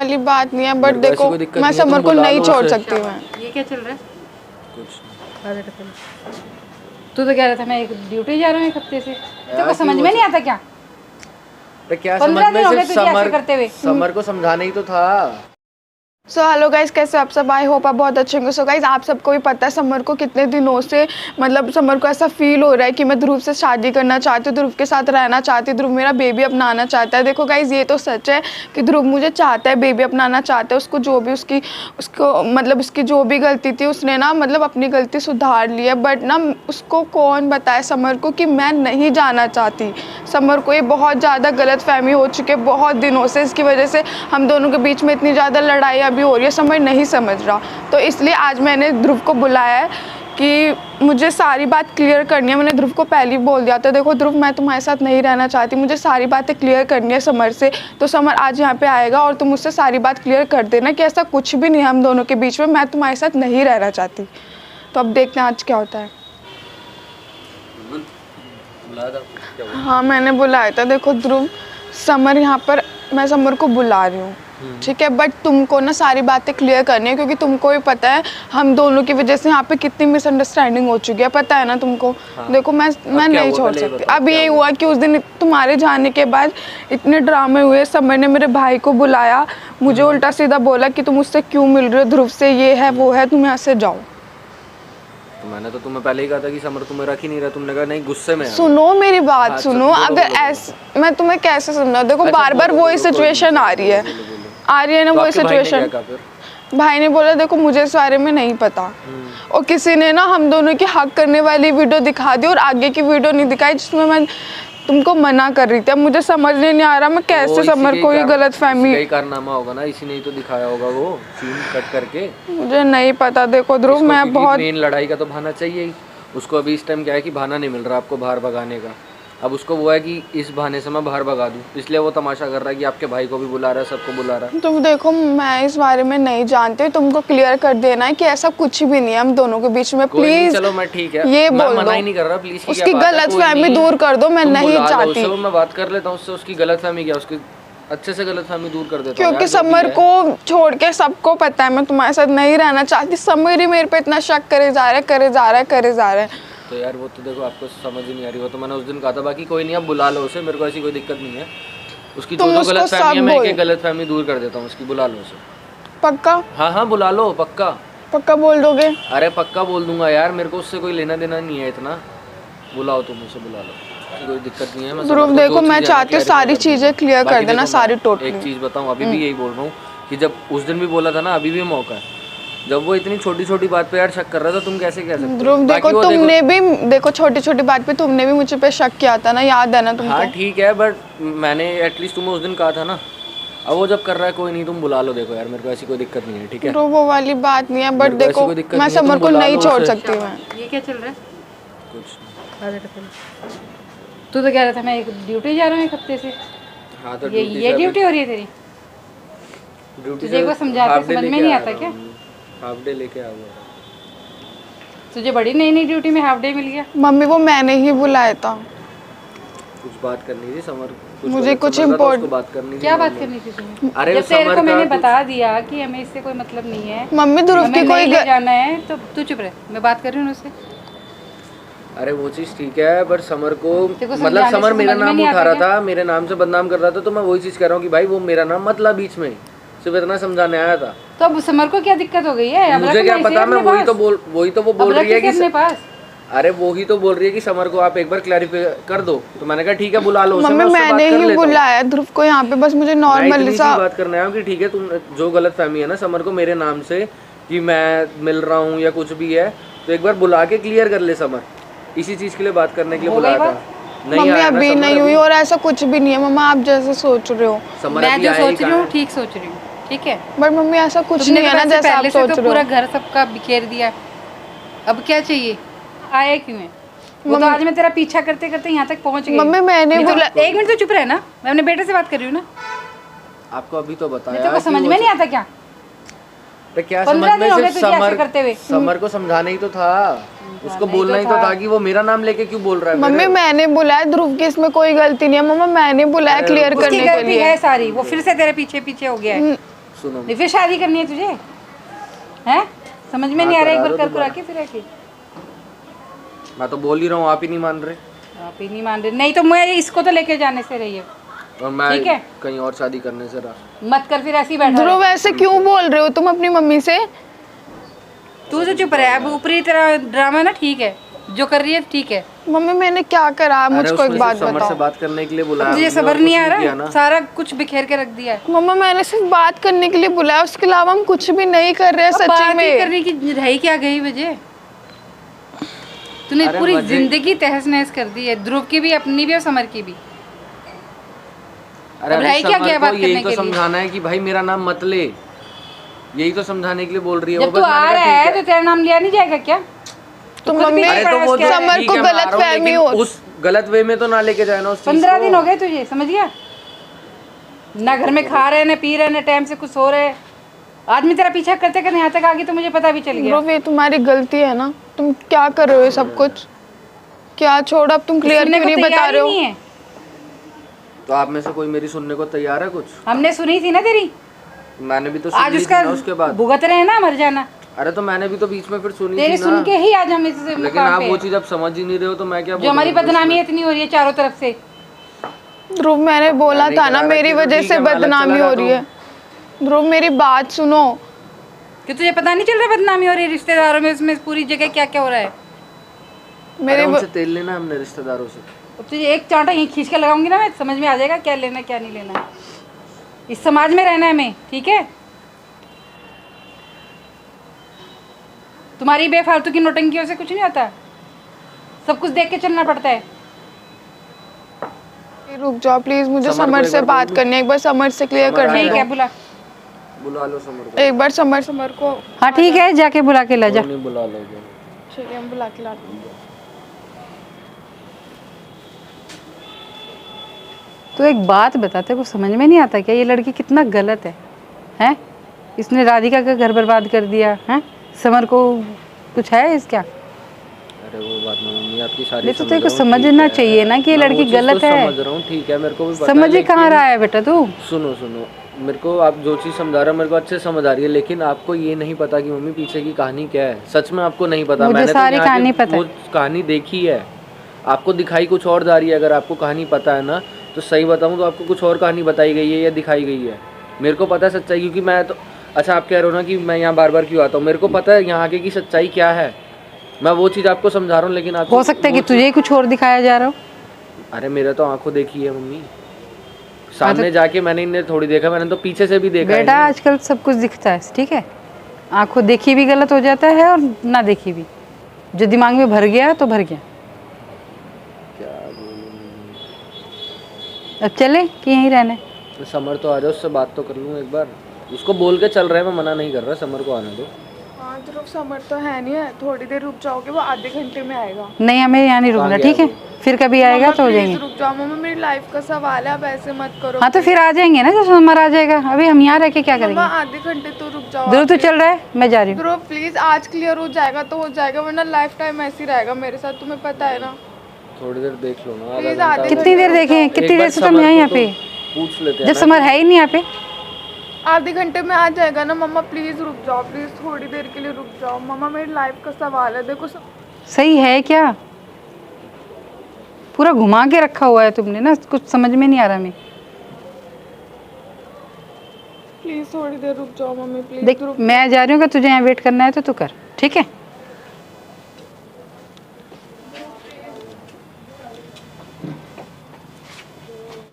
वाली बात नहीं है, बट देखो मैं समर को नहीं छोड़ सकती। मैं ये क्या चल रहा है? कुछ तू तो कह रहा था मैं एक ड्यूटी जा रहा हूँ एक हफ्ते से, तेरे को समझ में नहीं आता क्या? क्या 15 समझ में, दिन हो गए सिर्फ तुझे ऐसे करते हुए। समर को समझाना ही तो था। सो हेलो गाइस, कैसे आप सब? आई होप आप बहुत अच्छे होंगे। सो गाइस, आप सबको भी पता है समर को कितने दिनों से, मतलब समर को ऐसा फील हो रहा है कि मैं ध्रुव से शादी करना चाहती हूँ, ध्रुव के साथ रहना चाहती हूँ, ध्रुव मेरा बेबी अपनाना चाहता है। देखो गाइस, ये तो सच है कि ध्रुव मुझे चाहता है, बेबी अपनाना चाहता है। उसको जो भी उसकी जो भी गलती थी उसने ना मतलब अपनी गलती सुधार ली है, बट ना उसको कौन बताए समर को कि मैं नहीं जाना चाहती। समर को ये बहुत ज़्यादा गलतफहमी हो चुकी है बहुत दिनों से, इसकी वजह से हम दोनों के बीच में इतनी ज़्यादा लड़ाई भी हो रही है, समझ नहीं समझ रहा। तो इसलिए आज मैंने ध्रुव को बुलाया है कि मुझे सारी बात क्लियर करनी है। मैंने ध्रुव को पहले ही बोल दिया था, देखो ध्रुव मैं तुम्हारे साथ नहीं रहना चाहती, मुझे सारी बातें क्लियर करनी है समर से। तो समर आज यहाँ पे आएगा और तुम मुझसे सारी बात क्लियर कर देना कि ऐसा कुछ भी नहीं है हम दोनों के बीच में, मैं तुम्हारे साथ नहीं रहना चाहती। तो अब देखते हैं आज क्या होता है। हाँ मैंने बुलाया था। देखो ध्रुव, समर यहाँ पर, मैं समर को बुला रही हूँ, ठीक है, बट तुमको ना सारी बातें क्लियर करनी है, क्योंकि तुमको भी पता है हम दोनों की वजह से यहाँ पे कितनी मिसअंडरस्टैंडिंग हो चुकी है, पता है ना तुमको। हाँ। देखो मैं नहीं छोड़ सकती। अब ये हुआ कि उस दिन तुम्हारे जाने के बाद इतने ड्रामे हुए, समर ने मेरे भाई को बुलाया, मुझे उल्टा सीधा बोला कि तुम उससे क्यों मिल रहे हो, ध्रुव से ये है वो है, तुम यहाँ से जाओ। तो मैंने तो तुम्हें पहले ही कहा था कि समर तुम्हें रख ही नहीं रहा, तुमने कहा नहीं गुस्से में। सुनो मेरी बात सुनो, अगर ऐसे मैं तुम्हें कैसे समझाऊं? देखो बार बार वही सिचुएशन आ रही है ना, वही सिचुएशन। भाई ने बोला देखो मुझे इस बारे में नहीं पता, और किसी ने ना हम दोनों की हक करने वाली वीडियो दिखा दी और आगे की वीडियो नहीं दिखाई जिसमें मैं तुमको मना कर रही थी। अब मुझे समझ नहीं आ रहा मैं कैसे समर को ये गलतफहमी। यही कारनामा होगा ना, इसी ने ही तो दिखाया होगा वो सीन कट करके। मुझे नहीं पता। देखो ध्रुव मैं बहुत मेन लड़ाई का तो बहाना चाहिए ही उसको। अभी इस टाइम क्या है कि बहाना नहीं मिल रहा आपको बाहर भगाने का। अब उसको वो है कि इस बहाने से मैं बाहर भगा दूं, इसलिए वो तमाशा कर रहा है कि आपके भाई को भी बुला रहा है, सबको बुला रहा है। तुम देखो मैं इस बारे में नहीं जानती, तुमको क्लियर कर देना है कि ऐसा कुछ भी नहीं है हम दोनों के बीच में। प्लीज चलो मैं ठीक है, ये मैं बोल मना दो, ही नहीं कर रहा, प्लीज उसकी गलतफहमी दूर कर दो। मैं नहीं चाहती, मैं बात कर लेता हूँ उससे। उसकी गलतफहमी क्या, उसकी अच्छे से गलतफहमी दूर कर देता हूँ, क्योंकि समर को छोड़ के सबको पता है मैं तुम्हारे साथ नहीं रहना चाहती। समर ही मेरे पे इतना शक करे जा रहा है। तो यार वो तो देखो आपको समझ ही नहीं आ रही, वो तो मैंने उस दिन कहा था। बाकी कोई नहीं, अब बुला लो उसे, मेरे को ऐसी कोई दिक्कत नहीं है। उसकी जो गलतफहमी है मैं एक गलतफहमी दूर कर देता हूँ उसकी। बुला लो उसे। पक्का? हाँ बुला लो, पक्का बोल दोगे? अरे पक्का बोल दूंगा यार, मेरे को उससे कोई लेना देना नहीं है इतना। बुलाओ तुम उसे, बुला लो, कोई दिक्कत नहीं है। ध्रुव देखो मैं चाहती हूँ सारी चीजें क्लियर कर देना, सारी टोटल। एक चीज बताऊँ, अभी भी यही बोल रहा हूँ कि जब उस दिन भी बोला था ना, अभी भी मौका है। जब वो इतनी छोटी छोटी बात पे यार शक कर रहा था, तुम कैसे कह सकते हो? ध्रुव देखो तुमने भी देखो छोटी छोटी बात पे तुमने भी मुझे पे शक किया था ना, याद है ना तुमको? हाँ ठीक है, बट मैंने एटलीस्ट तुम्हें उस दिन कहा था ना। अब वो जब कर रहा है कोई नहीं, तुम बुला लो। देखो यार मेरे को ऐसी कोई दिक्कत नहीं है, ठीक है? ध्रुव वो वाली बात नहीं है, बट देखो मैं समर को नहीं छोड़ सकती। मैं ये क्या चल रहा है? कुछ तू तो कह रहा था मैं एक ड्यूटी जा रहा हूँ एक हफ्ते से। हाँ तो ये ड्यूटी हो रही है तेरी? तुझे को समझाते समझ में नहीं आता क्या? हाफ डे लेके आ गया। तुझे बड़ी नई ड्यूटी में हाफ डे मिल गया? मम्मी वो मैंने ही बुलाया था। कुछ बात करनी थी समर, मुझे कुछ इम्पोर्टेंट बात करनी थी। क्या बात करनी थी तुम्हें? अरे जब तेरे को मैंने बता दिया कि हमें इससे कोई मतलब नहीं है, मम्मी ध्रुव की कोई जाना है, तो तू चुप रह, मैं बात कर रही हूँ उससे। अरे वो चीज ठीक है, बट समर को मतलब समर मेरा नाम उठा रहा था, मेरे नाम से बदनाम कर रहा था, तो मैं वही चीज कह रहा हूँ कि भाई वो मेरा नाम मत ला बीच में, सिर्फ इतना समझाने आया था। तो अब समर को क्या दिक्कत हो गई है? मुझे क्या पता, मैं वही तो वो बोल रही है कि अपने पास। अरे वही तो बोल रही है कि समर को आप एक बार क्लैरिफाई कर दो, तो मैंने कहा ठीक है बुला लो उसे। मम्मी मैंने ही बुलाया ध्रुव को यहाँ पे, बस मुझे नॉर्मली सा बात करना है कि ठीक है तुम जो गलतफहमी है ना समर को मेरे नाम से कि मैं मिल रहा हूँ या कुछ भी है, तो एक बार बुला के क्लियर कर ले समर। इसी चीज के लिए बात करने के लिए बुलाया था। मम्मी अभी नहीं हुई और ऐसा कुछ भी नहीं है मम्मा, आप जैसे सोच रहे हो। मैं जो सोच रही हूँ ठीक सोच रही हूँ, ठीक है? बट मम्मी ऐसा कुछ नहीं है ना जैसा आप सोच रहे हो। पूरा घर सबका बिखेर दिया, अब क्या चाहिए? आया क्यों है वो? तो आज मैं तेरा पीछा करते करते यहाँ तक पहुँच गई। मम्मी मैंने बोला एक मिनट तो चुप रहे ना, मैं अपने बेटे से बात कर रही हूँ ना। आपको अभी तो बताया, तेरे को समझ में नहीं आता क्या? क्या समझ में, सिर्फ समर को समझाना ही तो था, उसको बोलना ही तो था कि वो मेरा नाम लेके क्यों बोल रहा है। मम्मी मैंने बुलाया, ध्रुव की इसमें कोई गलती नहीं है मम्मा, मैंने बुलाया क्लियर करने के लिए। है सारी, वो फिर से तेरे पीछे पीछे हो गया है। सुनो नहीं फिर शादी करनी है तुझे, हैं? समझ में नहीं आ रहा एक बार कर करा के फिर आके। मैं तो बोल ही रहा हूँ, आप ही नहीं मान रहे। आप ही नहीं मान रहे, नहीं तो मैं इसको तो लेके जाने से रही है। और मैं ठीक है। कहीं और शादी करने से रहा। मत कर फिर ऐसे ही बैठा ध्रुव ऐसे क्यों बोल रहे हो तुम अपनी मम्मी से? तू तो चुप रहे, अब ऊपरी तरह ड्रामा ना ठीक है, जो कर रही है ठीक है। मम्मी मैंने क्या करा है? मुझको एक बात समर से बताओ। बात करने के लिए बुलाया तुझे हमने, सब्र और नहीं कुछ आ किया रहा, ना। सारा कुछ बिखेर के रख दिया है। मम्मा मैंने सिर्फ बात करने के लिए बुलाया, उसके अलावा हम कुछ भी नहीं कर रहे हैं अब सच्ची बात ही में। करने की रही क्या गई वजह? तूने अरे पूरी वजह- जिंदगी तहस नहस कर दी है, ध्रुव की भी, अपनी भी और समर की भी। अरे अब अभी रही क्या समर गया को बात यही करने तो के लिए? समझाना है कि भाई मेरा नाम मत ले, यही तो समझाने के लिए बोल रही है जब वो। तू बस आ मैंने रहा कहा है ठीक तो तेरा नाम लिया नहीं जाएगा क्या? तो खुद भी मम्मी अरे तो पढ़ा वो उसके तो बारे में। समर ठीक को है, मैं आ गलत रहा हूँ, फहमी लेकिन हो। उस गलत वे में तो ना लेके जाए ना उस चीज 15 को। दिन हो गए तुझे, समझ गया? ना घर में खा रहे ना पी रहे ना टाइम से कुछ सो रहे। आज मैं तेरा पीछा करते करते यहाँ तक आ गई तो मुझे पता भी चल गया। ध्रुव ये तुम्हारी गलती है ना, तुम क्या कर रहे हो ये सब कुछ? क्या छोड़, अब तुम क्लियर सुनने क्यों को नहीं बता तैयार रहे ही हो? नहीं है। तो आप में से कोई मेरी सुनने को तैयार है कुछ? हमने सुनी थी ना तेरी, मैंने भी तो सुन आज ली थी उसका ना उसके बाद। भुगत रहे हैं ना, मर जाना। अरे तो मैंने भी तो बीच में फिर सुनी तेरे थी सुन ना। के ही आज हम इस लेकिन मुकाम आप पे वो हैं। चीज अब समझ ही नहीं रहे हो तो मैं क्या जो हमारी बोलूं बदनामी उसमें? इतनी हो रही है चारों तरफ से। ध्रुव मैंने बोला नहीं था करा ना रहा मेरी थी तो वजह ठीक से है, मैं अलग बदनामी चला हो जाता रही है। ध्रुव मेरी बात सुनो। कि तुझे पता नहीं चल रहा बदनामी हो रही है रिश्तेदारों में, उसमें पूरी जगह क्या क्या हो रहा है? अरे उनसे तेल लेना हमने रिश्तेदारों से। अब तुझे एक चांटा यहीं खींच के लगाऊंगी ना, मैं समझ में आ जाएगा क्या लेना क्या नहीं लेना। इस समाज में रहना है हमें, ठीक है? तुम्हारी बेफालतू की नोटंकियों से कुछ नहीं होता, सब कुछ देख के चलना पड़ता है। रुक जाओ प्लीज, मुझे समर को समर एक से बार बात बोल करनी है, एक बार समर से क्लियर समर आ करनी ठीक जाए। है, है। बुला लो समर को। एक बार समर को। हाँ ठीक है, जाके बुला के ला जा। नहीं बुला लोगे। ठीक है, हम बुला के लाते हैं। तो एक बात बताते को समझ में नहीं आता क्या ये लड़की कितना गलत है? हैं? इसने राधिका का घर बर्बाद कर दिया, हैं? समर को कुछ है इसका? अरे वो बात ना मम्मी आपकी सारी ये तो समझ तेरे को रहा हूँ, समझना ठीक है। चाहिए ना कि ये मैं वो लड़की चीज़ तो गलत है। समझ रहा हूँ, ठीक है, मेरे को भी पता है, समझ ही कहाँ लेकिन- रहा है बेटा तू? सुनो सुनो, मेरे को आप जो चीज़ समझा रहे हो मेरे को अच्छे समझ आ रही है, लेकिन आपको ये नहीं पता कि मम्मी पीछे की कहानी क्या है। सच में आपको नहीं पता। मुझे मैंने तो सारी यहाँ की कहानी पता वो कहानी देखी है, आपको दिखाई कुछ और जा रही है। अगर आपको कहानी पता है ना तो सही बताऊँ तो आपको कुछ और कहानी बताई गई है या दिखाई गई है। मेरे को पता है सच्चाई, क्योंकि मैं तो अच्छा आप कह रहे हो ना कि मैं यहाँ बार बार क्यों आता हूँ, मेरे को पता है यहाँ आगे की सच्चाई क्या है। मैं वो चीज़ आपको समझा रहा हूँ, लेकिन आप हो सकता है कि तुझे ही कुछ और दिखाया जा रहा हो। अरे मेरा तो आंखों देखी है मम्मी, सामने जाके मैंने इन्हें थोड़ी देखा, मैंने तो पीछे से भी देखा है बेटा इन्हें। आजकल सब कुछ दिखता है, ठीक है? आंखों देखी भी गलत हो जाता है और ना देखी भी। जो दिमाग में भर गया तो भर गया। क्या बोलूं? अब चले कि यहीं रहना है? समर तो आ जाओ, उससे बात तो कर लूँ एक बार। उसको बोल के चल रहा है, मैं मना नहीं कर रहा, समर को आने दो। हाँ ध्रुव समर तो है नहीं है, थोड़ी देर रुक जाओगे, वो आधे घंटे में आएगा। नहीं हमें यहाँ नहीं रुकना, गया ठीक है? वो? फिर कभी आएगा तो हो प्लीज जाएंगे। रुक जाओ मम्मा, मेरी लाइफ का सवाल है, आप ऐसे मत करो। हाँ तो फिर आ जाएंगे ना, जब समर आ जाएगा। अभी हम यहाँ रह के क्या मम्मा करेंगे? आधे घंटे तो रुक जाओ। ध्रुव तो चल रहा है, मैं जा रही हूँ। ध्रुव प्लीज, आज क्लियर हो जाएगा तो हो जाएगा, वरना लाइफ टाइम ऐसे ही रहेगा मेरे साथ, तुम्हें पता है ना। थोड़ी देर देख लो ना, आधा Please, घंटा। आधे कितनी देर देखें? कितनी देर से तुम हैं यहाँ पे? पूछ लेते हैं जब ना। समर है ही नहीं यहाँ पे। आधे घंटे में आ जाएगा ना मम्मा, प्लीज रुक जाओ, प्लीज थोड़ी देर के लिए रुक जाओ मम्मा, मेरी लाइफ का सवाल है। देखो सही है क्या? पूरा घुमा के रखा हुआ है तुमने ना, कुछ समझ में नहीं आ रहा हमें। प्लीज थोड़ी देर रुक जाओ मम्मी, प्लीज देख रुक। मैं जा रही हूँ, अगर तुझे यहाँ वेट करना है तो तू कर, ठीक है?